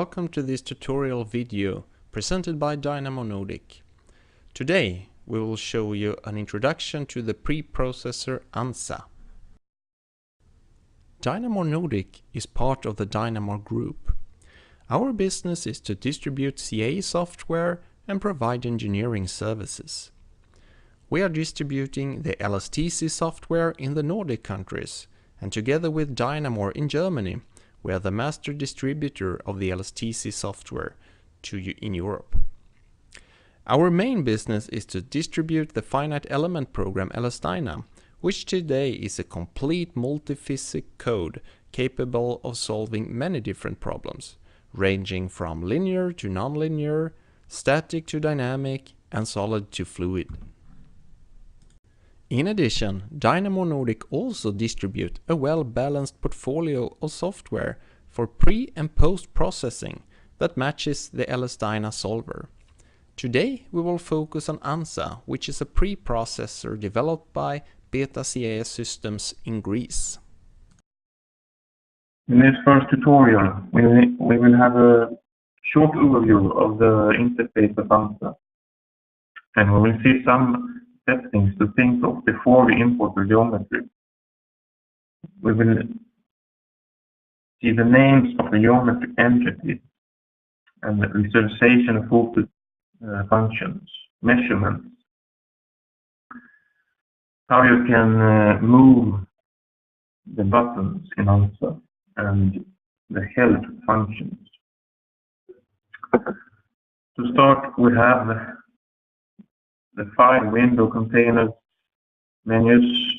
Welcome to this tutorial video presented by Dynamo Nordic. Today we will show you an introduction to the preprocessor ANSA. Dynamo Nordic is part of the Dynamo Group. Our business is to distribute CAE software and provide engineering services. We are distributing the LSTC software in the Nordic countries, and together with Dynamo in Germany, we are the master distributor of the LSTC software in Europe. Our main business is to distribute the finite element program LSDyna, which today is a complete multi-physics code capable of solving many different problems, ranging from linear to nonlinear, static to dynamic, and solid to fluid. In addition, Dynamo Nordic also distribute a well-balanced portfolio of software for pre- and post-processing that matches the LSDyna solver. Today we will focus on ANSA, which is a preprocessor developed by µETA CAE systems in Greece. In this first tutorial, we will have a short overview of the interface of ANSA, and we will see some settings to think of before we import the geometry. We will see the names of the geometric entities and the visualization of focus functions, measurements, how you can move the buttons in ANSA, and the help functions. To start, we have the file window containers, menus,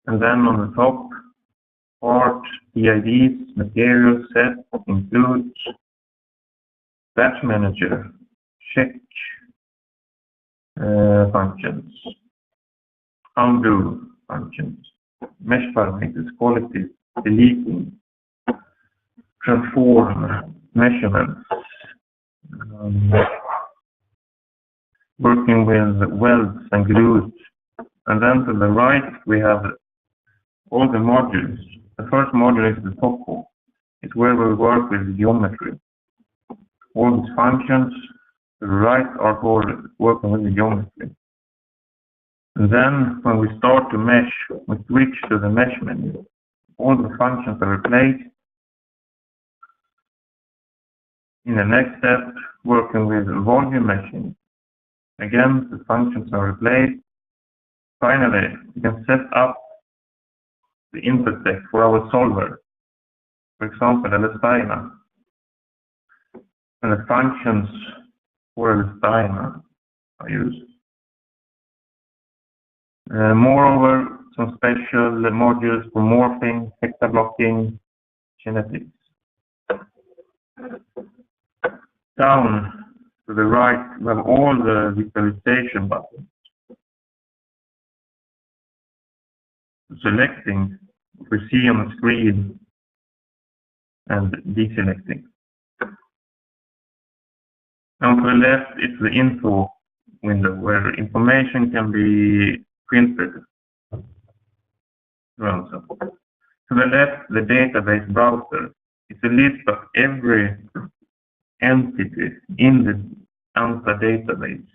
and then on the top, part, PIDs, material set, include, batch manager, check functions, undo functions, mesh parameters, quality, deleting, transform, measurements, working with welds and glues. And then to the right we have all the modules. The first module is the top one. It's where we work with geometry. All these functions to the right are for working with the geometry. And then when we start to mesh, we switch to the mesh menu. All the functions are replaced. In the next step, working with volume meshing. Again, the functions are replaced. Finally, we can set up the input deck for our solver. For example, LSDyna. And the functions for LSDyna are used. Moreover, some special modules for morphing, hexablocking, blocking, genetics. Down to the right, we have all the visualization buttons. Selecting what we see on the screen and deselecting. And to the left, it's the info window where information can be printed. To the left, the database browser. It's a list of every entity in the ANSA database.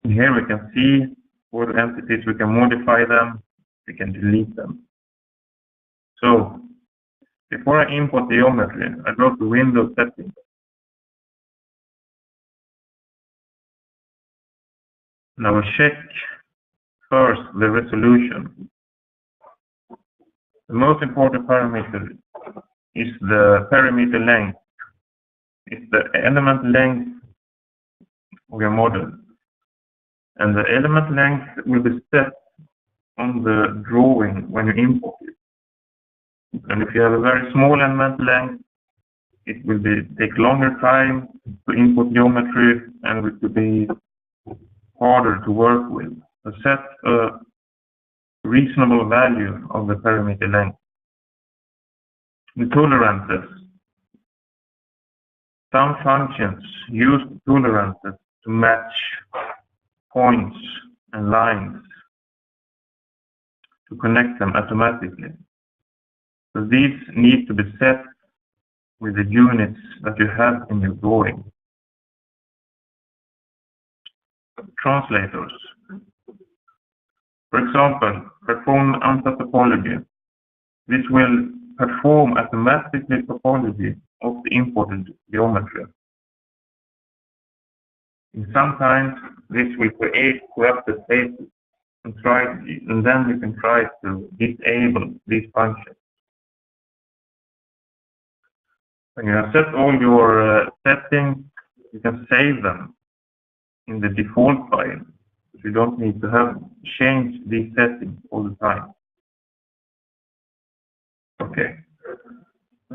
And here we can see all the entities, we can modify them, we can delete them. So, before I import the geometry, I go to Windows Settings. And I will check first the resolution. The most important parameter is the parameter length. It's the element length of your model. And the element length will be set on the drawing when you import it. And if you have a very small element length, it will take longer time to import geometry and it will be harder to work with. So set a reasonable value of the parameter length. The tolerances. Some functions use tolerances to match points and lines to connect them automatically. So these need to be set with the units that you have in your drawing. Translators. For example, perform ANSA topology. This will perform automatically topology of the imported geometry. And sometimes this will create corrupted spaces and then you can try to disable these functions. When you have set all your settings, you can save them in the default file. You don't need to have change these settings all the time. Okay.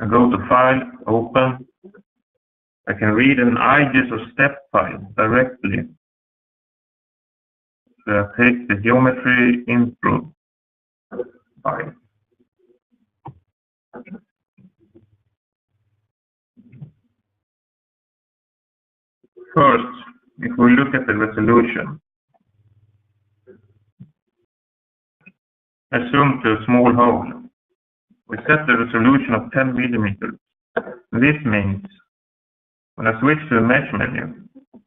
I go to File, Open. I can read an IGES or step file directly. So I take the geometry intro file. First, if we look at the resolution, I zoom to a small hole. We set the resolution of 10 millimeters. This means when I switch to the mesh menu,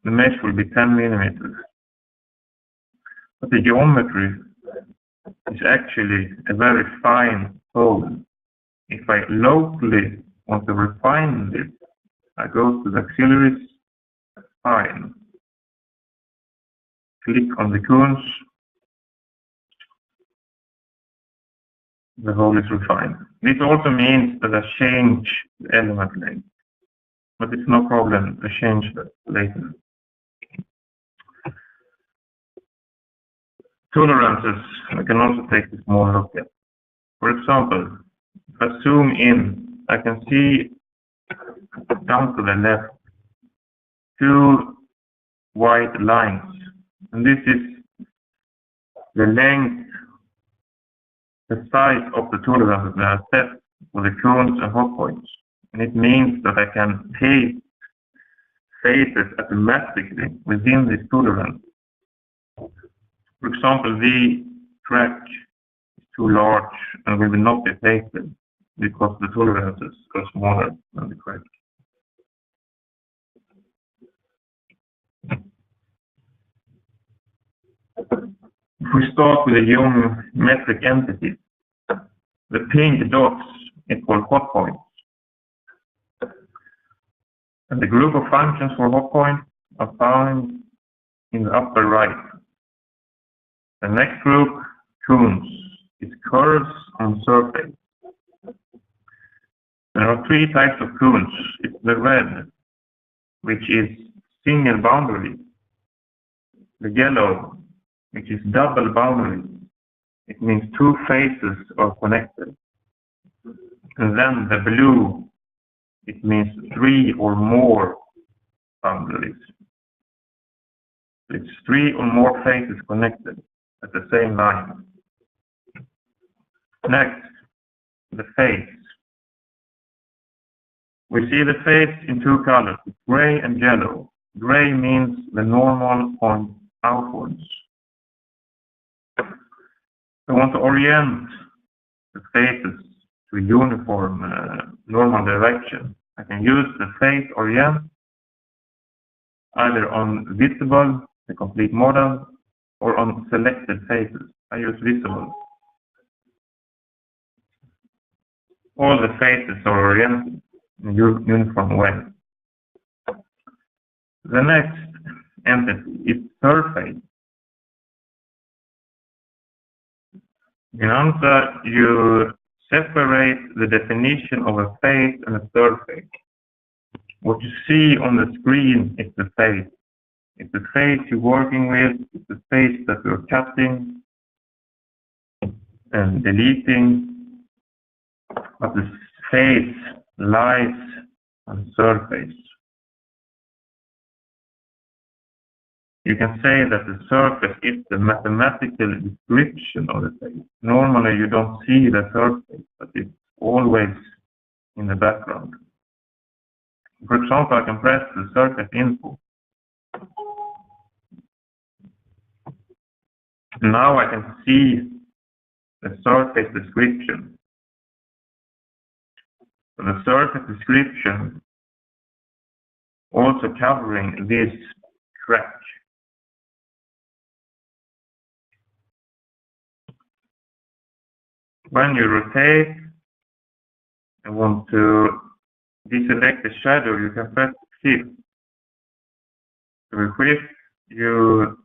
the mesh will be 10 millimeters. But the geometry is actually a very fine hole. If I locally want to refine this, I go to the auxiliaries, File, click on the cones, the hole is refined. This also means that I change the element length, but it's no problem to change that later. Tolerances, I can also take a small look at. For example, if I zoom in, I can see down to the left two white lines, and this is the length, the size of the tolerances that are set for the cones and hot points. And it means that I can paste faces automatically within this tolerance. For example, the track is too large and will not be pasted because the tolerances are smaller than the crack. If we start with the geometric entities, the pink dots equal hot points. And the group of functions for hot points are found in the upper right. The next group, cones, is curves on surface. There are three types of cones. It's the red, which is single boundary. The yellow, which is double boundary. It means two faces are connected. And then the blue, it means three or more boundaries. It's three or more faces connected at the same line. Next, the face. We see the face in two colors, gray and yellow. Gray means the normal point outwards. I want to orient the faces to a uniform normal direction. I can use the face orient either on visible, the complete model, or on selected faces. I use visible. All the faces are oriented in a uniform way. The next entity is surface. In ANSA, you separate the definition of a face and a surface. What you see on the screen is the face. It's the face you're working with, it's the face that you're cutting and deleting, but the face lies on the surface. You can say that the surface is the mathematical description of the face. Normally you don't see the surface, but it's always in the background. For example, I can press the surface info. Now I can see the surface description. So the surface description also covering this crack. When you rotate and want to deselect the shadow, you can press Shift. So with Shift, you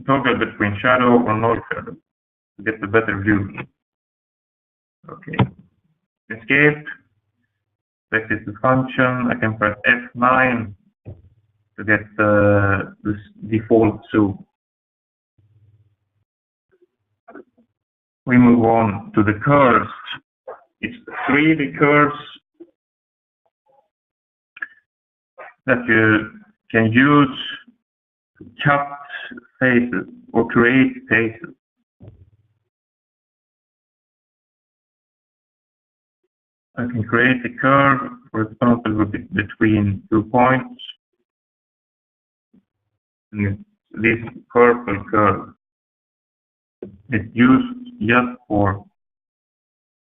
toggle between shadow or no shadow to get a better view. Okay. Escape. Select the function. I can press F9 to get this default zoom. We move on to the curves. It's 3D curves that you can use to cut faces or create faces. I can create a curve, for example, between 2 points. And this purple curve is used just for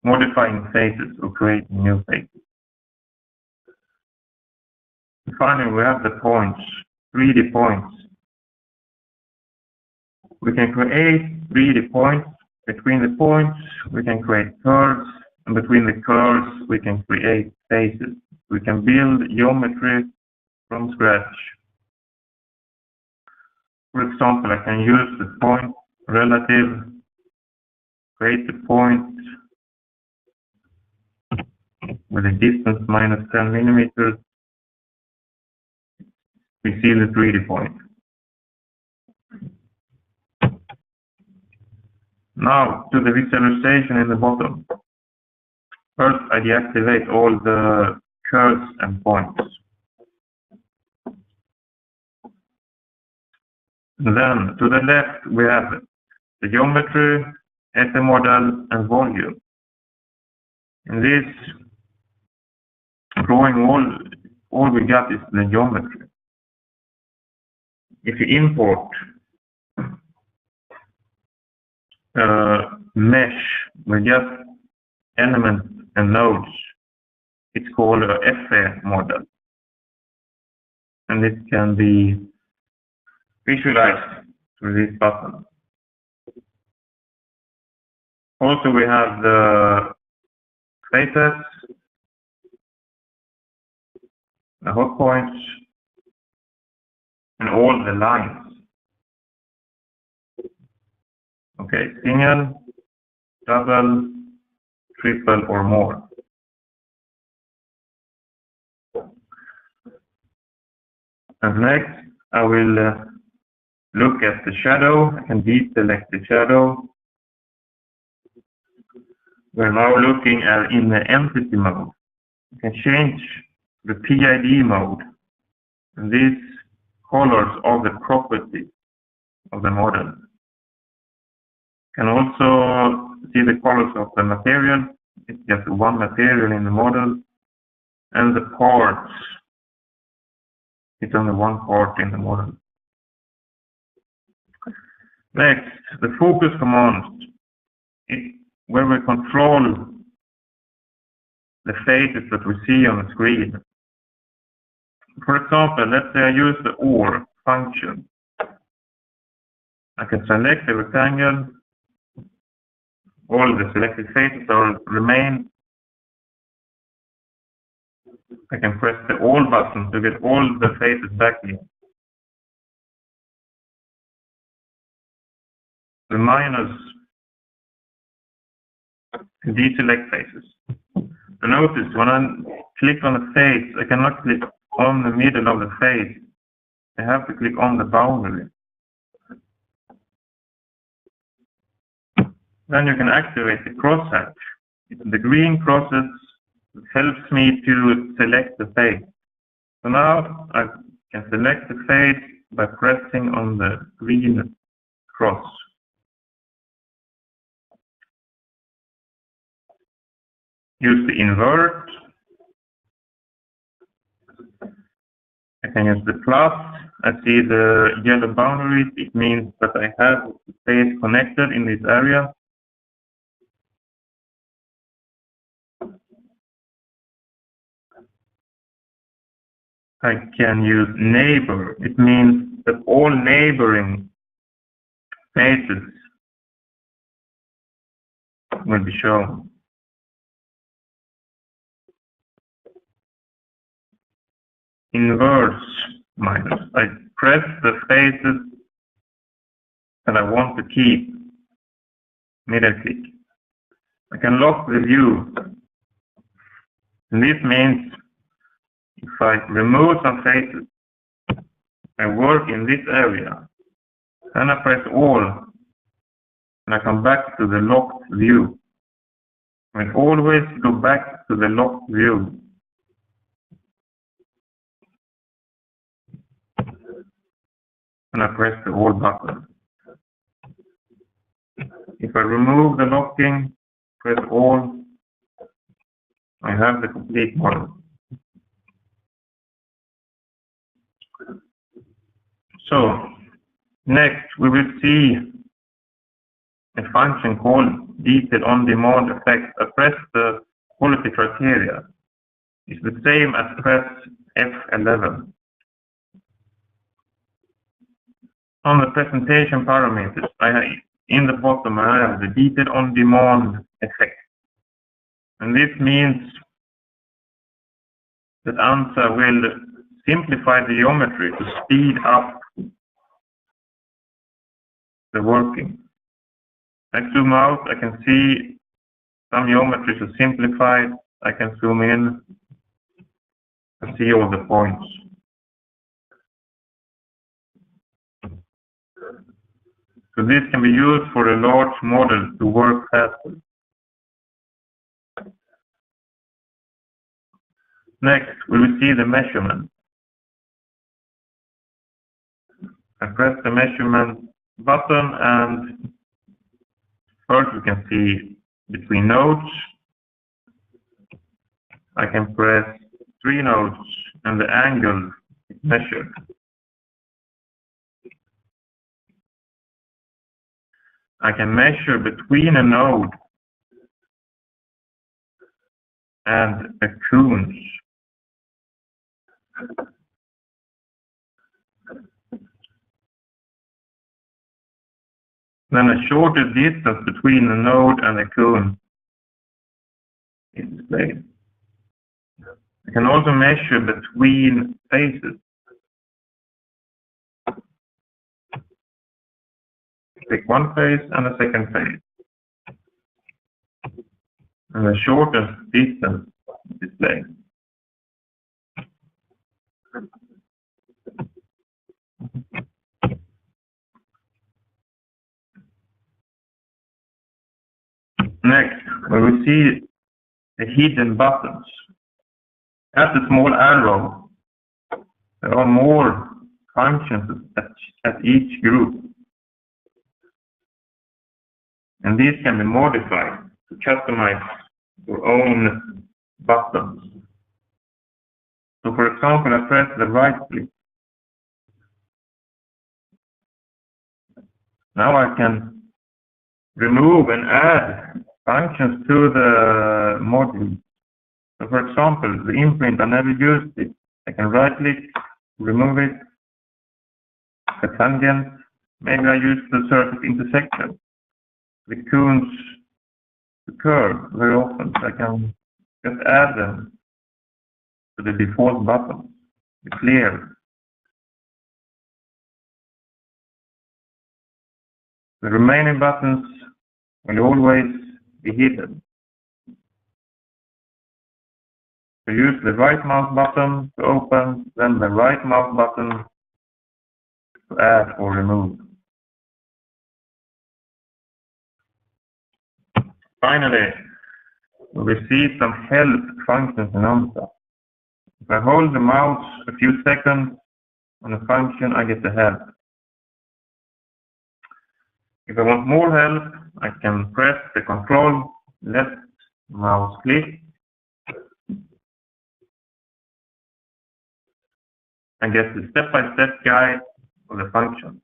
modifying faces or creating new faces. And finally, we have the points, 3D points. We can create 3D points. Between the points, we can create curves, and between the curves, we can create faces. We can build geometry from scratch. For example, I can use the point relative, create the point with a distance minus 10 millimeters. We see the 3D point. Now to the visualization in the bottom. First, I deactivate all the curves and points. And then to the left, we have the geometry, ANSA model, and volume. In this drawing, all we got is the geometry. If you import mesh with just elements and nodes, it's called a FA model. And it can be visualized through this button. Also, we have the faces, the hot points, and all the lines. Okay, single, double, triple, or more. And next, I will look at the shadow. I can deselect the shadow. We're now looking at in the entity mode. You can change the PID mode. And these colors are the properties of the model. You can also see the colors of the material. It's just one material in the model. And the parts. It's only one part in the model. Next, the focus command. It's where we control the faces that we see on the screen. For example, let's say I use the OR function. I can select the rectangle. All the selected faces remain. I can press the All button to get all the faces back in. The minus to deselect faces. So notice when I click on the face, I cannot click on the middle of the face. I have to click on the boundary. Then you can activate the crosshatch. The green crosses helps me to select the face. So now I can select the face by pressing on the green cross. Use the invert. I can use the plus. I see the yellow boundaries. It means that I have the face connected in this area. I can use neighbor. It means that all neighboring faces will be shown. Inverse minus. I press the faces that I want to keep. Middle click. I can lock the view. And this means if I remove some faces, I work in this area. Then I press all, and I come back to the locked view. I always go back to the locked view. And I press the all button. If I remove the locking, press all, I have the complete model. So, next we will see a function called detail on demand effect. I press the quality criteria. It's the same as press F11. On the presentation parameters, in the bottom I have the detail on demand effect. And this means that ANSA will simplify the geometry to speed up the working. I zoom out, I can see some geometries are simplified. I can zoom in and see all the points. So this can be used for a large model to work faster. Next, we will see the measurement. I press the measurement button, and first we can see between nodes. I can press 3 nodes and the angle is measured. I can measure between a node and a cones. Then a shorter distance between the node and the cone is displayed. I can also measure between faces. Take one face and a second face. And the shortest distance is displayed. Next, we will see the hidden buttons. At the small arrow, there are more functions at each group. And these can be modified to customize your own buttons. So for example, I press the right click. Now I can remove and add functions to the module. So for example, the imprint, I never used it. I can right click, remove it. The tangent, maybe I use the surface intersection. The cones, the curve very often. So I can just add them to the default button, the clear. The remaining buttons will always be hidden. So use the right mouse button to open, then the right mouse button to add or remove. Finally, we will see some help functions in ANSA. If I hold the mouse a few seconds on a function, I get the help. If I want more help, I can press the control left mouse click and get the step-by-step guide of the function.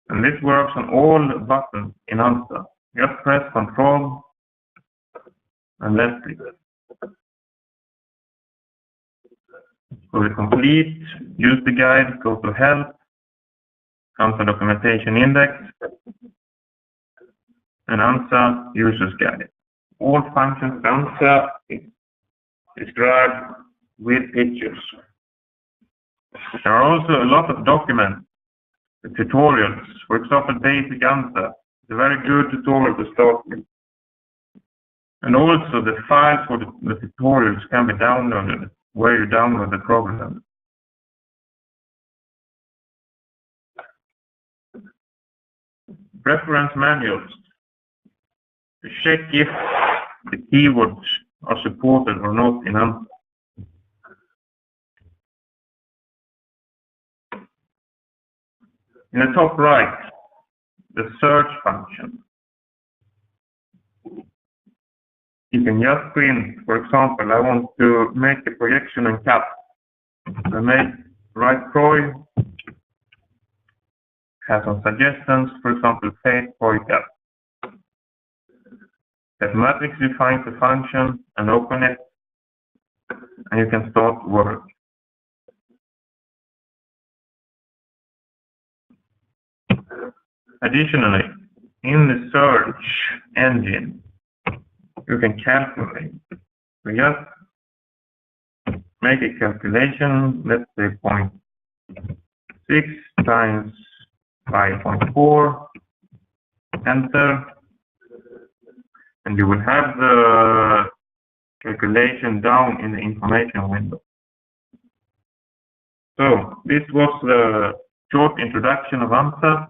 And this works on all buttons in ANSA. Just press control and left click. go to complete, use the guide, go to help, come to documentation index, and ANSA users guide. All functions ANSA is described with pictures. There are also a lot of documents, tutorials. For example, basic ANSA is a very good tutorial to start with. And also the files for the tutorials can be downloaded where you download the program. Reference manuals. To check if the keywords are supported or not in ANSA. In the top right, the search function. You can just print, for example, I want to make a projection in CAP. I make right CROI, have some suggestions, for example, face CROI CAP. Automatically find the function and open it, and you can start work. Additionally, in the search engine, you can calculate. We just make a calculation, let's say 0.6 times by 0.4, enter, and you will have the calculation down in the information window. So this was the short introduction of ANSA.